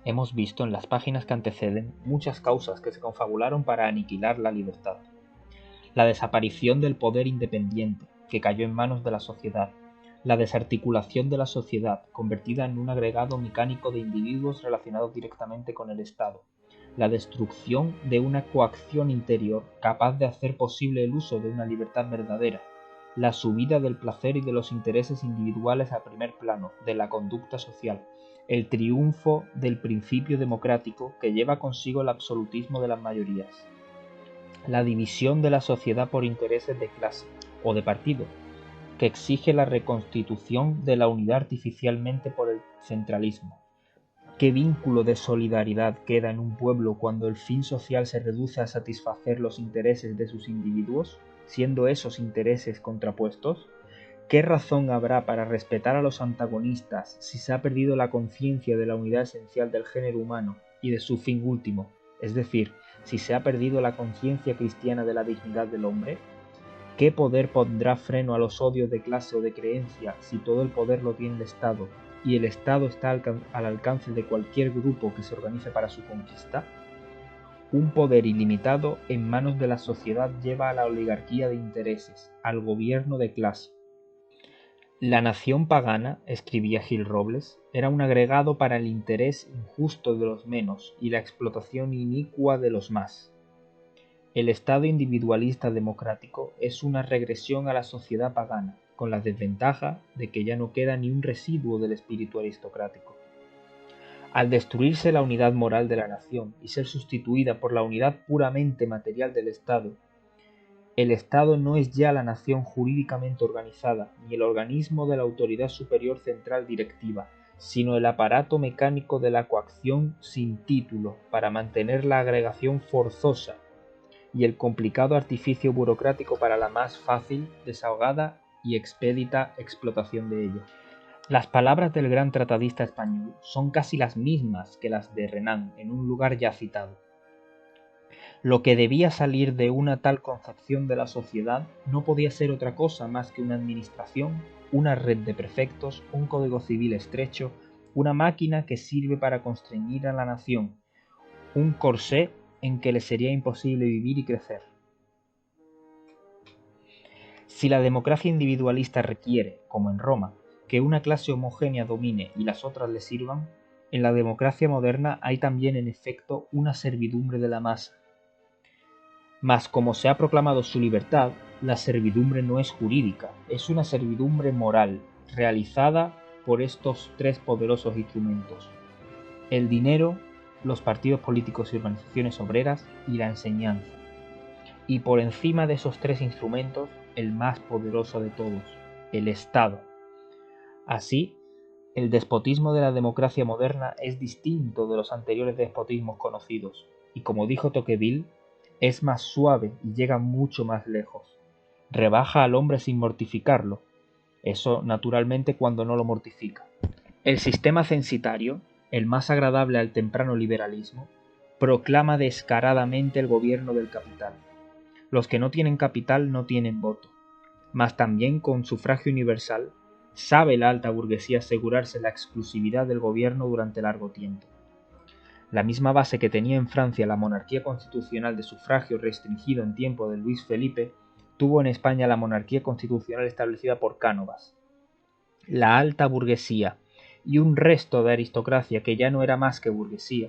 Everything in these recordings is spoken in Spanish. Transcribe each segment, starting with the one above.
Hemos visto en las páginas que anteceden muchas causas que se confabularon para aniquilar la libertad. La desaparición del poder independiente, que cayó en manos de la sociedad, la desarticulación de la sociedad, convertida en un agregado mecánico de individuos relacionados directamente con el Estado, la destrucción de una coacción interior capaz de hacer posible el uso de una libertad verdadera, la subida del placer y de los intereses individuales a primer plano de la conducta social, el triunfo del principio democrático que lleva consigo el absolutismo de las mayorías, la división de la sociedad por intereses de clase o de partido, que exige la reconstitución de la unidad artificialmente por el centralismo. ¿Qué vínculo de solidaridad queda en un pueblo cuando el fin social se reduce a satisfacer los intereses de sus individuos, siendo esos intereses contrapuestos? ¿Qué razón habrá para respetar a los antagonistas si se ha perdido la conciencia de la unidad esencial del género humano y de su fin último, es decir, si se ha perdido la conciencia cristiana de la dignidad del hombre? ¿Qué poder pondrá freno a los odios de clase o de creencia si todo el poder lo tiene el Estado y el Estado está al alcance de cualquier grupo que se organice para su conquista? Un poder ilimitado en manos de la sociedad lleva a la oligarquía de intereses, al gobierno de clase. La nación pagana, escribía Gil Robles, era un agregado para el interés injusto de los menos y la explotación inicua de los más. El Estado individualista democrático es una regresión a la sociedad pagana, con la desventaja de que ya no queda ni un residuo del espíritu aristocrático. Al destruirse la unidad moral de la nación y ser sustituida por la unidad puramente material del Estado, el Estado no es ya la nación jurídicamente organizada, ni el organismo de la autoridad superior central directiva, sino el aparato mecánico de la coacción sin título para mantener la agregación forzosa y el complicado artificio burocrático para la más fácil, desahogada y expedita explotación de ello. Las palabras del gran tratadista español son casi las mismas que las de Renan en un lugar ya citado. Lo que debía salir de una tal concepción de la sociedad no podía ser otra cosa más que una administración, una red de prefectos, un código civil estrecho, una máquina que sirve para constreñir a la nación, un corsé en que le sería imposible vivir y crecer. Si la democracia individualista requiere, como en Roma, que una clase homogénea domine y las otras le sirvan, en la democracia moderna hay también en efecto una servidumbre de la masa. Mas como se ha proclamado su libertad, la servidumbre no es jurídica, es una servidumbre moral, realizada por estos tres poderosos instrumentos: el dinero, los partidos políticos y organizaciones obreras y la enseñanza. Y por encima de esos tres instrumentos, el más poderoso de todos, el Estado. Así, el despotismo de la democracia moderna es distinto de los anteriores despotismos conocidos, y como dijo Tocqueville, es más suave y llega mucho más lejos. Rebaja al hombre sin mortificarlo, eso naturalmente cuando no lo mortifica. El sistema censitario, el más agradable al temprano liberalismo, proclama descaradamente el gobierno del capital. Los que no tienen capital no tienen voto, mas también con sufragio universal sabe la alta burguesía asegurarse la exclusividad del gobierno durante largo tiempo. La misma base que tenía en Francia la monarquía constitucional de sufragio restringido en tiempo de Luis Felipe, tuvo en España la monarquía constitucional establecida por Cánovas. La alta burguesía y un resto de aristocracia que ya no era más que burguesía.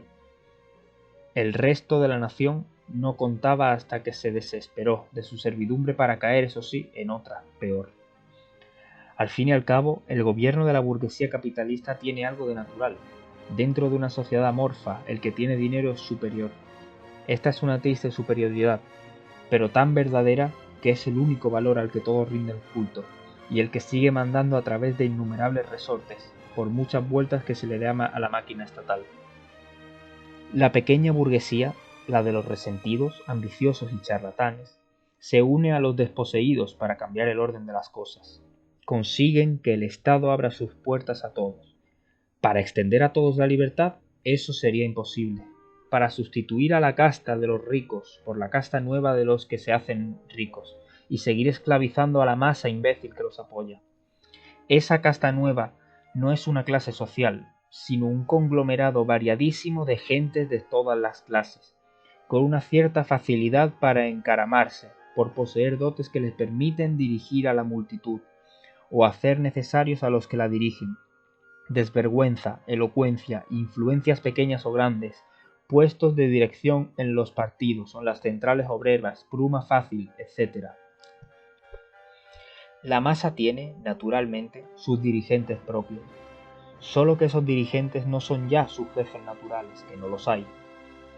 El resto de la nación no contaba hasta que se desesperó de su servidumbre para caer, eso sí, en otra, peor. Al fin y al cabo, el gobierno de la burguesía capitalista tiene algo de natural. Dentro de una sociedad amorfa, el que tiene dinero es superior. Esta es una triste superioridad, pero tan verdadera que es el único valor al que todos rinden culto, y el que sigue mandando a través de innumerables resortes, por muchas vueltas que se le dé a la máquina estatal. La pequeña burguesía, la de los resentidos, ambiciosos y charlatanes, se une a los desposeídos para cambiar el orden de las cosas. Consiguen que el Estado abra sus puertas a todos. Para extender a todos la libertad, eso sería imposible. Para sustituir a la casta de los ricos por la casta nueva de los que se hacen ricos, y seguir esclavizando a la masa imbécil que los apoya. Esa casta nueva no es una clase social, sino un conglomerado variadísimo de gentes de todas las clases, con una cierta facilidad para encaramarse, por poseer dotes que les permiten dirigir a la multitud, o hacer necesarios a los que la dirigen. Desvergüenza, elocuencia, influencias pequeñas o grandes, puestos de dirección en los partidos o en las centrales obreras, pluma fácil, etc. La masa tiene, naturalmente, sus dirigentes propios, solo que esos dirigentes no son ya sus jefes naturales, que no los hay.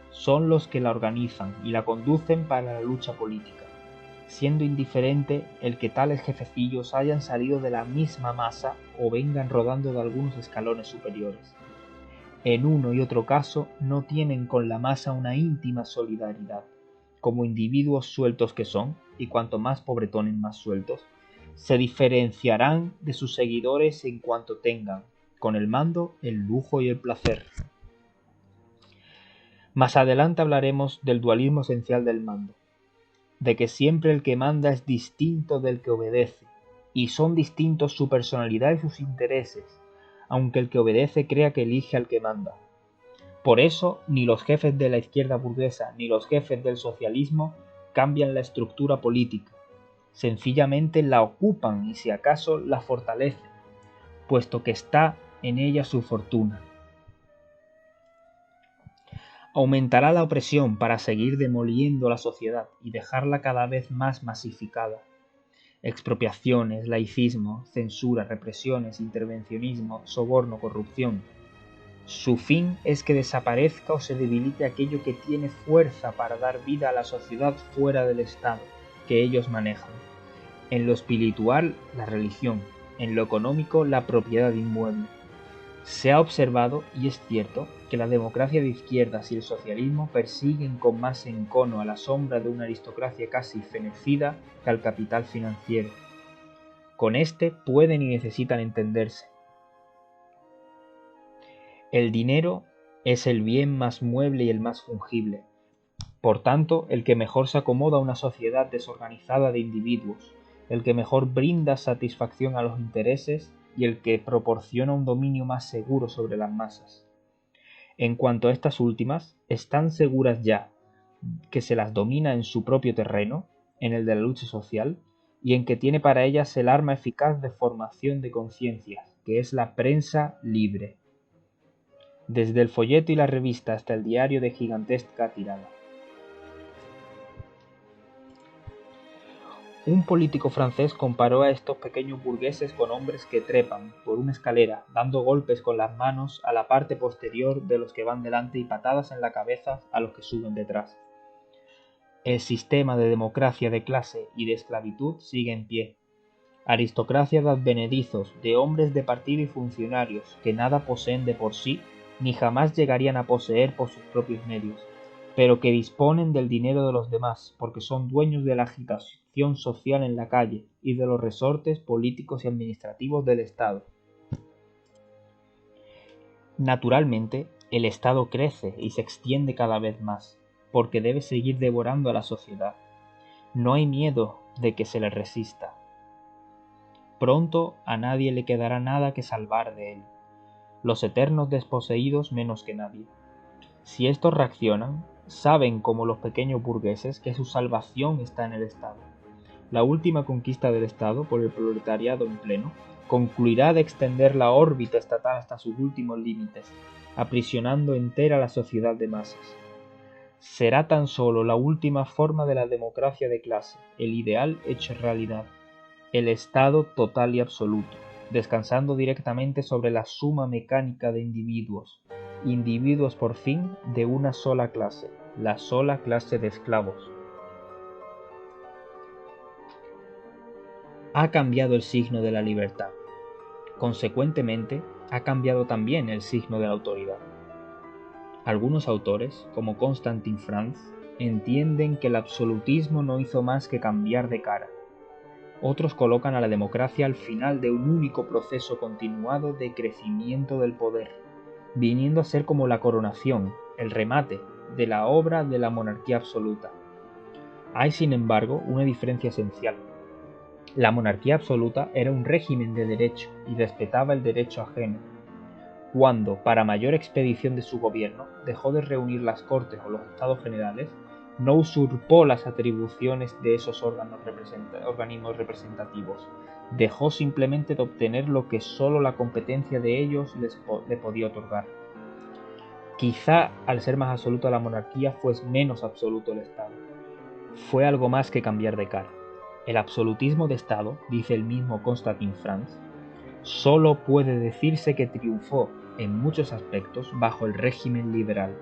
Son los que la organizan y la conducen para la lucha política, siendo indiferente el que tales jefecillos hayan salido de la misma masa o vengan rodando de algunos escalones superiores. En uno y otro caso no tienen con la masa una íntima solidaridad, como individuos sueltos que son, y cuanto más pobretones más sueltos, se diferenciarán de sus seguidores en cuanto tengan, con el mando, el lujo y el placer. Más adelante hablaremos del dualismo esencial del mando, de que siempre el que manda es distinto del que obedece, y son distintos su personalidad y sus intereses, aunque el que obedece crea que elige al que manda. Por eso, ni los jefes de la izquierda burguesa ni los jefes del socialismo cambian la estructura política, sencillamente la ocupan y si acaso la fortalecen, puesto que está en ella su fortuna. Aumentará la opresión para seguir demoliendo la sociedad y dejarla cada vez más masificada. Expropiaciones, laicismo, censura, represiones, intervencionismo, soborno, corrupción. Su fin es que desaparezca o se debilite aquello que tiene fuerza para dar vida a la sociedad fuera del Estado, que ellos manejan. En lo espiritual, la religión; en lo económico, la propiedad inmueble. Se ha observado, y es cierto, que la democracia de izquierdas y el socialismo persiguen con más encono a la sombra de una aristocracia casi fenecida que al capital financiero. Con este pueden y necesitan entenderse. El dinero es el bien más mueble y el más fungible, por tanto, el que mejor se acomoda a una sociedad desorganizada de individuos, el que mejor brinda satisfacción a los intereses y el que proporciona un dominio más seguro sobre las masas. En cuanto a estas últimas, están seguras ya que se las domina en su propio terreno, en el de la lucha social, y en que tiene para ellas el arma eficaz de formación de conciencias, que es la prensa libre. Desde el folleto y la revista hasta el diario de gigantesca tirada. Un político francés comparó a estos pequeños burgueses con hombres que trepan por una escalera, dando golpes con las manos a la parte posterior de los que van delante y patadas en la cabeza a los que suben detrás. El sistema de democracia de clase y de esclavitud sigue en pie. Aristocracia de advenedizos, de hombres de partido y funcionarios que nada poseen de por sí, ni jamás llegarían a poseer por sus propios medios, pero que disponen del dinero de los demás, porque son dueños de la agitación social en la calle y de los resortes políticos y administrativos del Estado. Naturalmente, el Estado crece y se extiende cada vez más, porque debe seguir devorando a la sociedad. No hay miedo de que se le resista. Pronto a nadie le quedará nada que salvar de él. Los eternos desposeídos menos que nadie. Si estos reaccionan, saben como los pequeños burgueses que su salvación está en el Estado. La última conquista del Estado por el proletariado en pleno concluirá de extender la órbita estatal hasta sus últimos límites, aprisionando entera la sociedad de masas. Será tan solo la última forma de la democracia de clase, el ideal hecho realidad, el Estado total y absoluto, descansando directamente sobre la suma mecánica de individuos por fin de una sola clase, la sola clase de esclavos. Ha cambiado el signo de la libertad. Consecuentemente, ha cambiado también el signo de la autoridad. Algunos autores, como Constantin Franz, entienden que el absolutismo no hizo más que cambiar de cara. Otros colocan a la democracia al final de un único proceso continuado de crecimiento del poder, viniendo a ser como la coronación, el remate, de la obra de la monarquía absoluta. Hay, sin embargo, una diferencia esencial. La monarquía absoluta era un régimen de derecho y respetaba el derecho ajeno. cuando, para mayor expedición de su gobierno, dejó de reunir las Cortes o los Estados Generales, no usurpó las atribuciones de esos organismos representativos, dejó simplemente de obtener lo que sólo la competencia de ellos le podía otorgar. Quizá, al ser más absoluta la monarquía, fue menos absoluto el Estado. Fue algo más que cambiar de cara. El absolutismo de Estado, dice el mismo Constantin Franz, solo puede decirse que triunfó en muchos aspectos bajo el régimen liberal.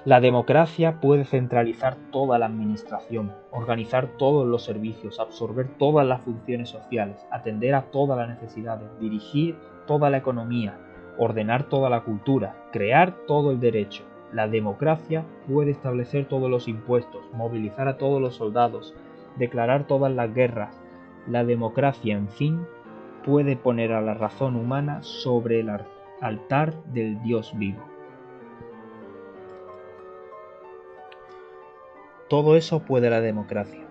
La democracia puede centralizar toda la administración, organizar todos los servicios, absorber todas las funciones sociales, atender a todas las necesidades, dirigir toda la economía, ordenar toda la cultura, crear todo el derecho. La democracia puede establecer todos los impuestos, movilizar a todos los soldados, declarar todas las guerras. La democracia, en fin, puede poner a la razón humana sobre el altar del Dios vivo. Todo eso puede la democracia.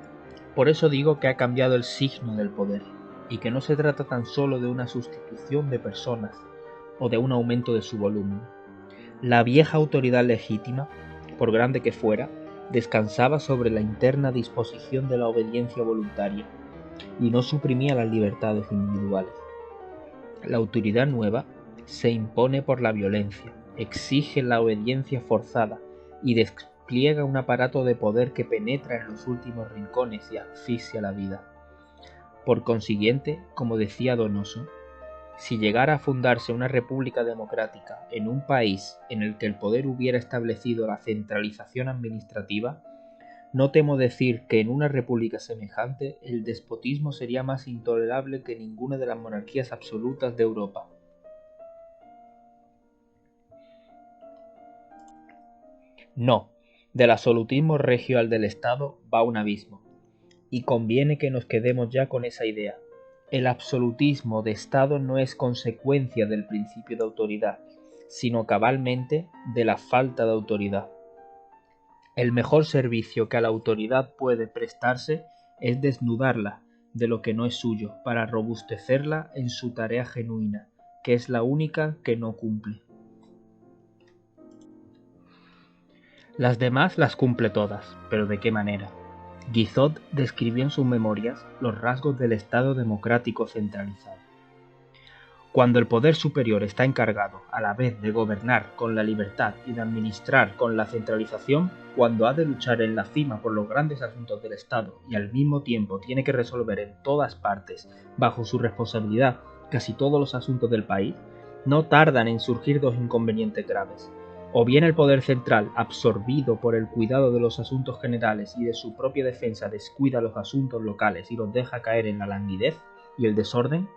Por eso digo que ha cambiado el signo del poder, y que no se trata tan solo de una sustitución de personas o de un aumento de su volumen. La vieja autoridad legítima, por grande que fuera, descansaba sobre la interna disposición de la obediencia voluntaria, y no suprimía las libertades individuales. La autoridad nueva se impone por la violencia, exige la obediencia forzada y despliega un aparato de poder que penetra en los últimos rincones y asfixia la vida. Por consiguiente, como decía Donoso, si llegara a fundarse una república democrática en un país en el que el poder hubiera establecido la centralización administrativa, no temo decir que en una república semejante el despotismo sería más intolerable que ninguna de las monarquías absolutas de Europa. No, del absolutismo regio al del Estado va un abismo, y conviene que nos quedemos ya con esa idea. El absolutismo de Estado no es consecuencia del principio de autoridad, sino cabalmente de la falta de autoridad. El mejor servicio que a la autoridad puede prestarse es desnudarla de lo que no es suyo, para robustecerla en su tarea genuina, que es la única que no cumple. Las demás las cumple todas, pero ¿de qué manera? Guizot describió en sus memorias los rasgos del Estado democrático centralizado. Cuando el poder superior está encargado a la vez de gobernar con la libertad y de administrar con la centralización, cuando ha de luchar en la cima por los grandes asuntos del Estado y al mismo tiempo tiene que resolver en todas partes, bajo su responsabilidad, casi todos los asuntos del país, no tardan en surgir dos inconvenientes graves. O bien el poder central, absorbido por el cuidado de los asuntos generales y de su propia defensa, descuida los asuntos locales y los deja caer en la languidez y el desorden,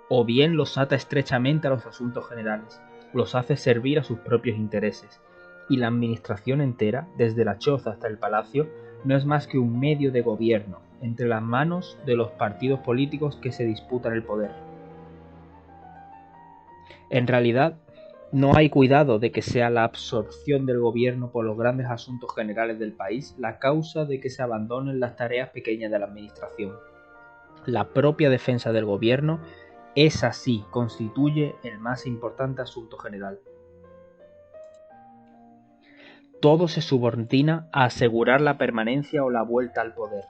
o bien los ata estrechamente a los asuntos generales, los hace servir a sus propios intereses, y la administración entera, desde la choza hasta el palacio, no es más que un medio de gobierno entre las manos de los partidos políticos que se disputan el poder. En realidad, no hay cuidado de que sea la absorción del gobierno por los grandes asuntos generales del país la causa de que se abandonen las tareas pequeñas de la administración. La propia defensa del gobierno esa sí constituye el más importante asunto general. Todo se subordina a asegurar la permanencia o la vuelta al poder.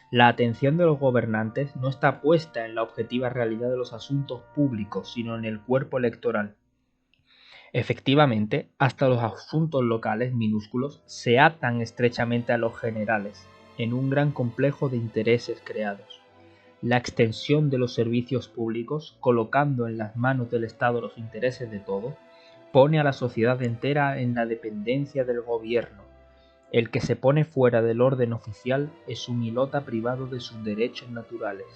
La atención de los gobernantes no está puesta en la objetiva realidad de los asuntos públicos, sino en el cuerpo electoral. Efectivamente, hasta los asuntos locales minúsculos se atan estrechamente a los generales, en un gran complejo de intereses creados. La extensión de los servicios públicos, colocando en las manos del Estado los intereses de todos, pone a la sociedad entera en la dependencia del gobierno. El que se pone fuera del orden oficial es un ilota privado de sus derechos naturales.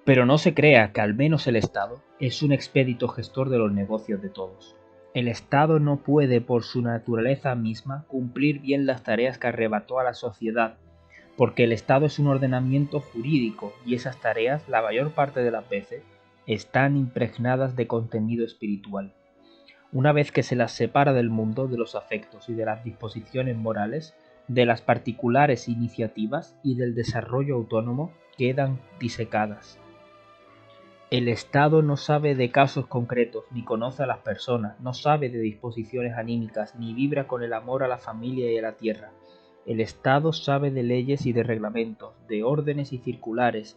Pero no se crea que al menos el Estado es un expedito gestor de los negocios de todos. El Estado no puede por su naturaleza misma cumplir bien las tareas que arrebató a la sociedad, porque el Estado es un ordenamiento jurídico y esas tareas, la mayor parte de las veces, están impregnadas de contenido espiritual. Una vez que se las separa del mundo de los afectos y de las disposiciones morales, de las particulares iniciativas y del desarrollo autónomo, quedan disecadas. El Estado no sabe de casos concretos, ni conoce a las personas, no sabe de disposiciones anímicas, ni vibra con el amor a la familia y a la tierra. El Estado sabe de leyes y de reglamentos, de órdenes y circulares,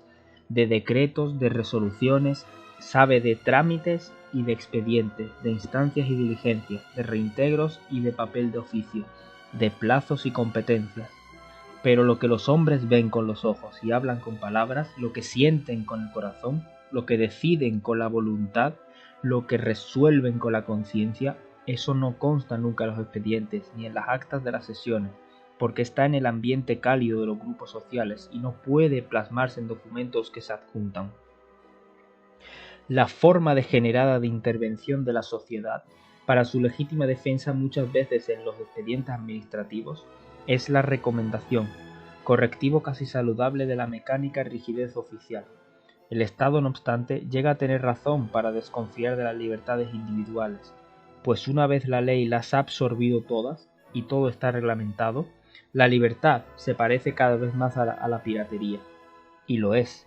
de decretos, de resoluciones, sabe de trámites y de expedientes, de instancias y diligencias, de reintegros y de papel de oficio, de plazos y competencias. Pero lo que los hombres ven con los ojos y hablan con palabras, lo que sienten con el corazón, lo que deciden con la voluntad, lo que resuelven con la conciencia, eso no consta nunca en los expedientes ni en las actas de las sesiones, porque está en el ambiente cálido de los grupos sociales y no puede plasmarse en documentos que se adjuntan. La forma degenerada de intervención de la sociedad para su legítima defensa muchas veces en los expedientes administrativos es la recomendación, correctivo casi saludable de la mecánica rigidez oficial. El Estado, no obstante, llega a tener razón para desconfiar de las libertades individuales, pues una vez la ley las ha absorbido todas y todo está reglamentado, la libertad se parece cada vez más a la piratería. Y lo es.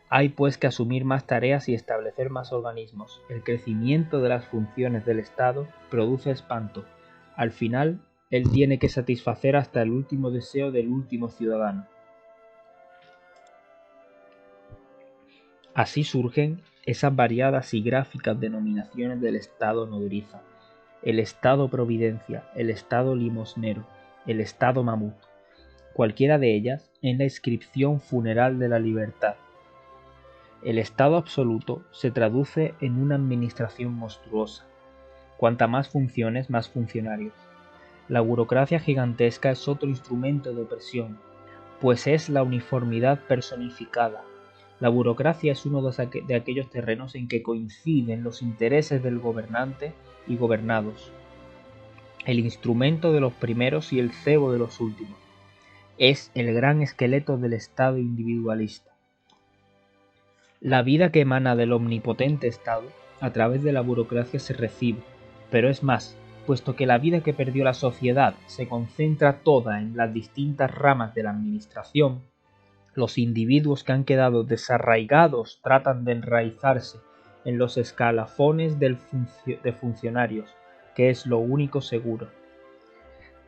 Hay pues que asumir más tareas y establecer más organismos. El crecimiento de las funciones del Estado produce espanto. Al final, él tiene que satisfacer hasta el último deseo del último ciudadano. Así surgen esas variadas y gráficas denominaciones del Estado nodriza, el Estado providencia, el Estado limosnero, el Estado mamut, cualquiera de ellas en la inscripción funeral de la libertad. El Estado absoluto se traduce en una administración monstruosa. Cuanta más funciones, más funcionarios. La burocracia gigantesca es otro instrumento de opresión, pues es la uniformidad personificada. La burocracia es uno de aquellos terrenos en que coinciden los intereses del gobernante y gobernados, el instrumento de los primeros y el cebo de los últimos. Es el gran esqueleto del Estado individualista. La vida que emana del omnipotente Estado, a través de la burocracia se recibe, pero es más, puesto que la vida que perdió la sociedad se concentra toda en las distintas ramas de la administración, los individuos que han quedado desarraigados tratan de enraizarse en los escalafones de funcionarios, que es lo único seguro.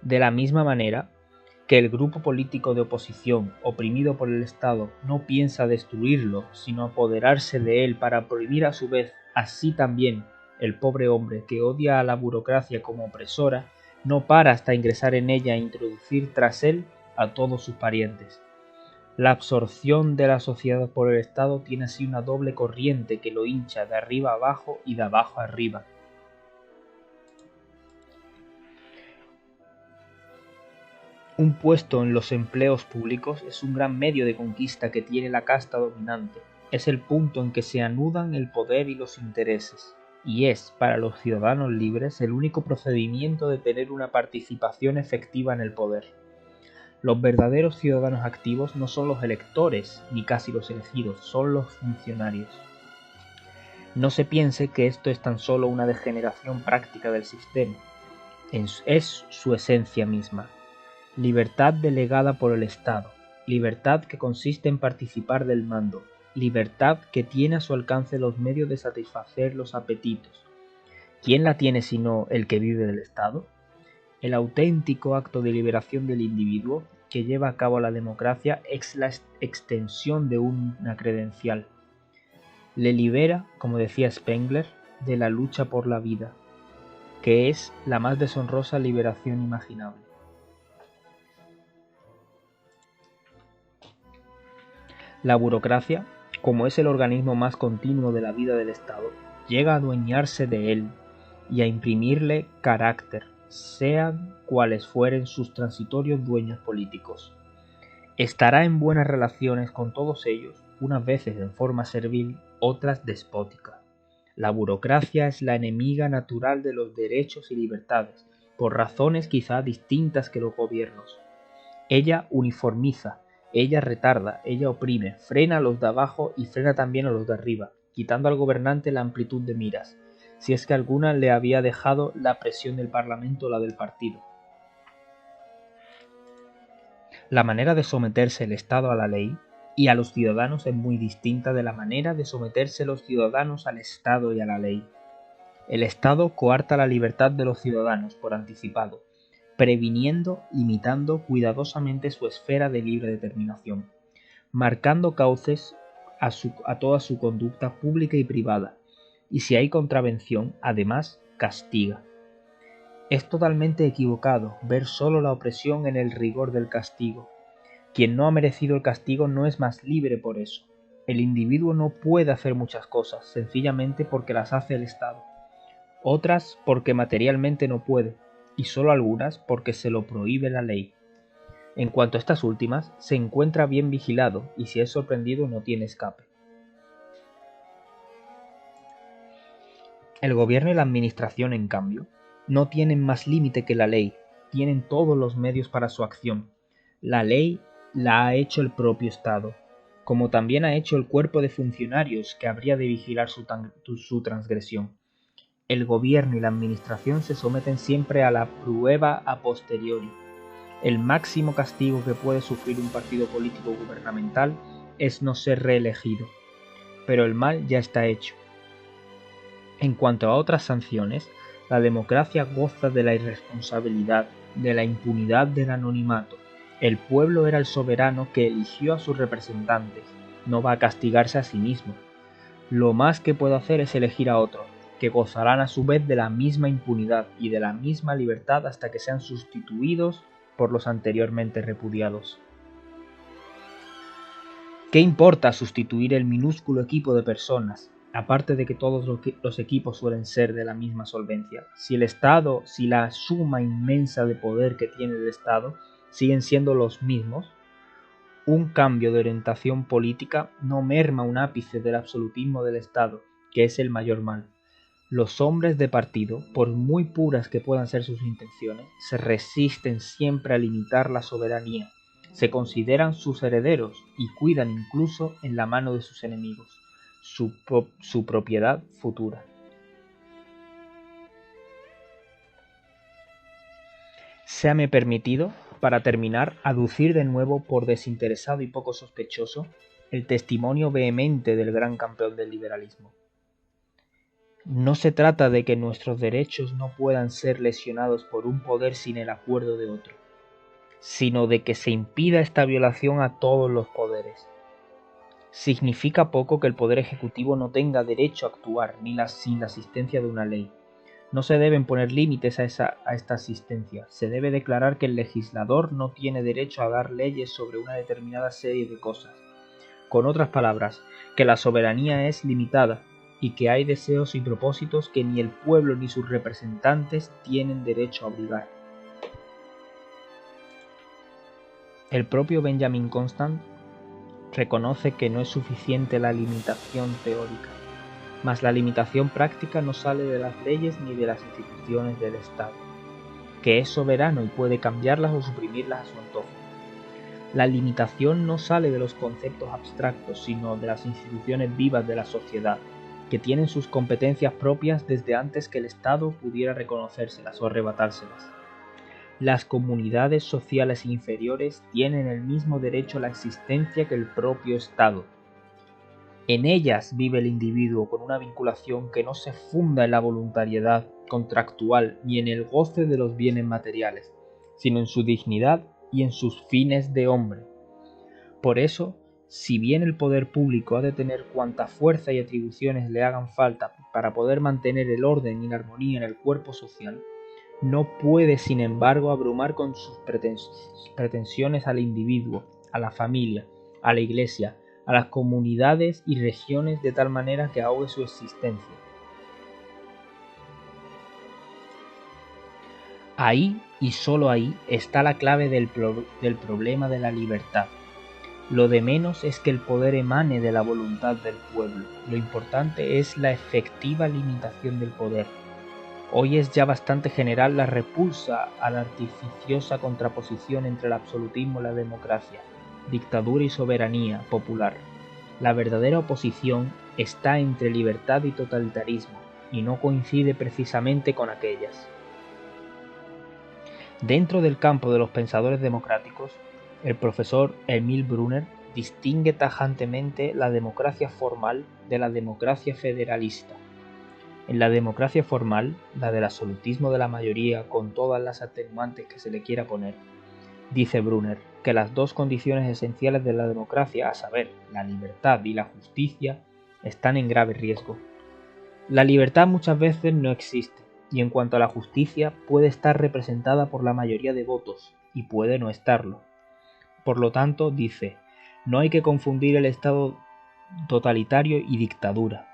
De la misma manera que el grupo político de oposición, oprimido por el Estado, no piensa destruirlo, sino apoderarse de él para prohibir a su vez, así también, el pobre hombre que odia a la burocracia como opresora, no para hasta ingresar en ella e introducir tras él a todos sus parientes. La absorción de la sociedad por el Estado tiene así una doble corriente que lo hincha de arriba abajo y de abajo arriba. Un puesto en los empleos públicos es un gran medio de conquista que tiene la casta dominante. Es el punto en que se anudan el poder y los intereses, y es, para los ciudadanos libres, el único procedimiento de tener una participación efectiva en el poder. Los verdaderos ciudadanos activos no son los electores, ni casi los elegidos, son los funcionarios. No se piense que esto es tan solo una degeneración práctica del sistema, es su esencia misma. Libertad delegada por el Estado, libertad que consiste en participar del mando, libertad que tiene a su alcance los medios de satisfacer los apetitos. ¿Quién la tiene sino el que vive del Estado? El auténtico acto de liberación del individuo que lleva a cabo la democracia es la extensión de una credencial. Le libera, como decía Spengler, de la lucha por la vida, que es la más deshonrosa liberación imaginable. La burocracia, como es el organismo más continuo de la vida del Estado, llega a adueñarse de él y a imprimirle carácter, sean cuales fueren sus transitorios dueños políticos. Estará en buenas relaciones con todos ellos, unas veces en forma servil, otras despótica. La burocracia es la enemiga natural de los derechos y libertades, por razones quizá distintas que los gobiernos. Ella uniformiza, ella retarda, ella oprime, frena a los de abajo y frena también a los de arriba, quitando al gobernante la amplitud de miras, si es que alguna le había dejado la presión del Parlamento o la del partido. La manera de someterse el Estado a la ley y a los ciudadanos es muy distinta de la manera de someterse los ciudadanos al Estado y a la ley. El Estado coarta la libertad de los ciudadanos por anticipado, previniendo, limitando cuidadosamente su esfera de libre determinación, marcando cauces a toda su conducta pública y privada, y si hay contravención, además, castiga. Es totalmente equivocado ver solo la opresión en el rigor del castigo. Quien no ha merecido el castigo no es más libre por eso. El individuo no puede hacer muchas cosas, sencillamente porque las hace el Estado. Otras porque materialmente no puede, y solo algunas porque se lo prohíbe la ley. En cuanto a estas últimas, se encuentra bien vigilado y si es sorprendido no tiene escape. El gobierno y la administración, en cambio, no tienen más límite que la ley, tienen todos los medios para su acción. La ley la ha hecho el propio Estado, como también ha hecho el cuerpo de funcionarios que habría de vigilar su transgresión. El gobierno y la administración se someten siempre a la prueba a posteriori. El máximo castigo que puede sufrir un partido político gubernamental es no ser reelegido, pero el mal ya está hecho. En cuanto a otras sanciones, la democracia goza de la irresponsabilidad, de la impunidad del anonimato. El pueblo era el soberano que eligió a sus representantes, no va a castigarse a sí mismo. Lo más que puede hacer es elegir a otros, que gozarán a su vez de la misma impunidad y de la misma libertad hasta que sean sustituidos por los anteriormente repudiados. ¿Qué importa sustituir el minúsculo equipo de personas, aparte de que todos los equipos suelen ser de la misma solvencia, si la suma inmensa de poder que tiene el Estado siguen siendo los mismos? Un cambio de orientación política no merma un ápice del absolutismo del Estado, que es el mayor mal. Los hombres de partido, por muy puras que puedan ser sus intenciones, se resisten siempre a limitar la soberanía, se consideran sus herederos y cuidan incluso en la mano de sus enemigos su propiedad futura. Séame permitido, para terminar, aducir de nuevo, por desinteresado y poco sospechoso, el testimonio vehemente del gran campeón del liberalismo. No se trata de que nuestros derechos no puedan ser lesionados por un poder sin el acuerdo de otro, sino de que se impida esta violación a todos los poderes. Significa poco que el Poder Ejecutivo no tenga derecho a actuar sin la asistencia de una ley. No se deben poner límites a esta asistencia. Se debe declarar que el legislador no tiene derecho a dar leyes sobre una determinada serie de cosas. Con otras palabras, que la soberanía es limitada y que hay deseos y propósitos que ni el pueblo ni sus representantes tienen derecho a obligar. El propio Benjamin Constant reconoce que no es suficiente la limitación teórica, mas la limitación práctica no sale de las leyes ni de las instituciones del Estado, que es soberano y puede cambiarlas o suprimirlas a su antojo. La limitación no sale de los conceptos abstractos, sino de las instituciones vivas de la sociedad, que tienen sus competencias propias desde antes que el Estado pudiera reconocérselas o arrebatárselas. Las comunidades sociales inferiores tienen el mismo derecho a la existencia que el propio Estado. En ellas vive el individuo con una vinculación que no se funda en la voluntariedad contractual ni en el goce de los bienes materiales, sino en su dignidad y en sus fines de hombre. Por eso, si bien el poder público ha de tener cuanta fuerza y atribuciones le hagan falta para poder mantener el orden y la armonía en el cuerpo social, no puede, sin embargo, abrumar con sus pretensiones al individuo, a la familia, a la iglesia, a las comunidades y regiones de tal manera que ahogue su existencia. Ahí, y sólo ahí, está la clave del problema de la libertad. Lo de menos es que el poder emane de la voluntad del pueblo. Lo importante es la efectiva limitación del poder. Hoy es ya bastante general la repulsa a la artificiosa contraposición entre el absolutismo y la democracia, dictadura y soberanía popular. La verdadera oposición está entre libertad y totalitarismo, y no coincide precisamente con aquellas. Dentro del campo de los pensadores democráticos, el profesor Emil Brunner distingue tajantemente la democracia formal de la democracia federalista. En la democracia formal, la del absolutismo de la mayoría con todas las atenuantes que se le quiera poner, dice Brunner que las dos condiciones esenciales de la democracia, a saber, la libertad y la justicia, están en grave riesgo. La libertad muchas veces no existe, y en cuanto a la justicia, puede estar representada por la mayoría de votos, y puede no estarlo. Por lo tanto, dice, no hay que confundir el Estado totalitario y dictadura.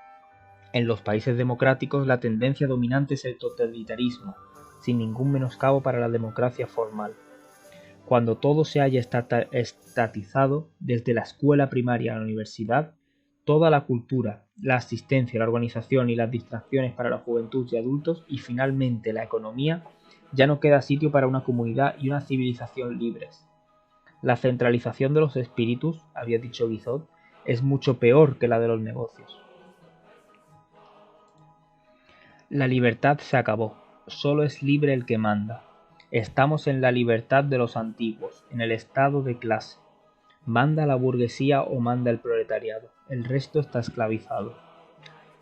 En los países democráticos la tendencia dominante es el totalitarismo, sin ningún menoscabo para la democracia formal. Cuando todo se haya estatizado, desde la escuela primaria a la universidad, toda la cultura, la asistencia, la organización y las distracciones para la juventud y adultos, y finalmente la economía, ya no queda sitio para una comunidad y una civilización libres. La centralización de los espíritus, había dicho Guizot, es mucho peor que la de los negocios. La libertad se acabó, solo es libre el que manda. Estamos en la libertad de los antiguos, en el estado de clase. Manda la burguesía o manda el proletariado, el resto está esclavizado.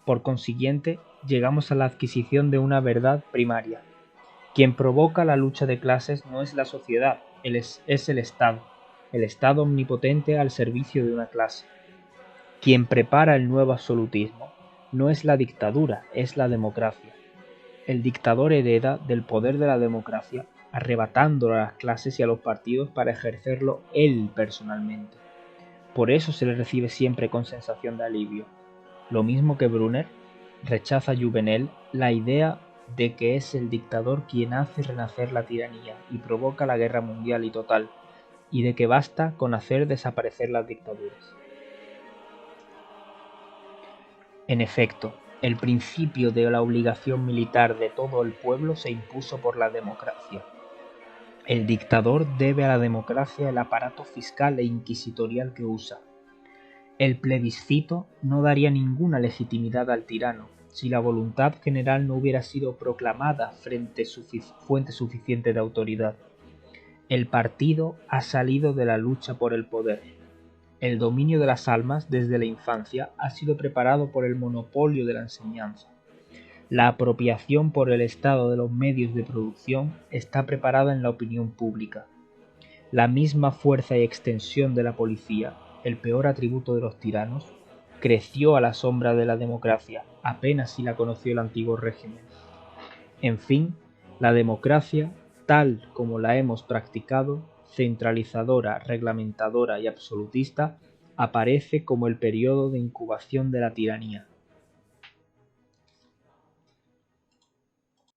Por consiguiente, llegamos a la adquisición de una verdad primaria. Quien provoca la lucha de clases no es la sociedad, es el Estado omnipotente al servicio de una clase. Quien prepara el nuevo absolutismo no es la dictadura, es la democracia. El dictador hereda del poder de la democracia, arrebatándolo a las clases y a los partidos para ejercerlo él personalmente. Por eso se le recibe siempre con sensación de alivio. Lo mismo que Brunner, rechaza Juvenel la idea de que es el dictador quien hace renacer la tiranía y provoca la guerra mundial y total, y de que basta con hacer desaparecer las dictaduras. En efecto, el principio de la obligación militar de todo el pueblo se impuso por la democracia. El dictador debe a la democracia el aparato fiscal e inquisitorial que usa. El plebiscito no daría ninguna legitimidad al tirano si la voluntad general no hubiera sido proclamada fuente suficiente de autoridad. El partido ha salido de la lucha por el poder. El dominio de las almas desde la infancia ha sido preparado por el monopolio de la enseñanza. La apropiación por el Estado de los medios de producción está preparada en la opinión pública. La misma fuerza y extensión de la policía, el peor atributo de los tiranos, creció a la sombra de la democracia, apenas si la conoció el antiguo régimen. En fin, la democracia, tal como la hemos practicado, centralizadora, reglamentadora y absolutista, aparece como el periodo de incubación de la tiranía.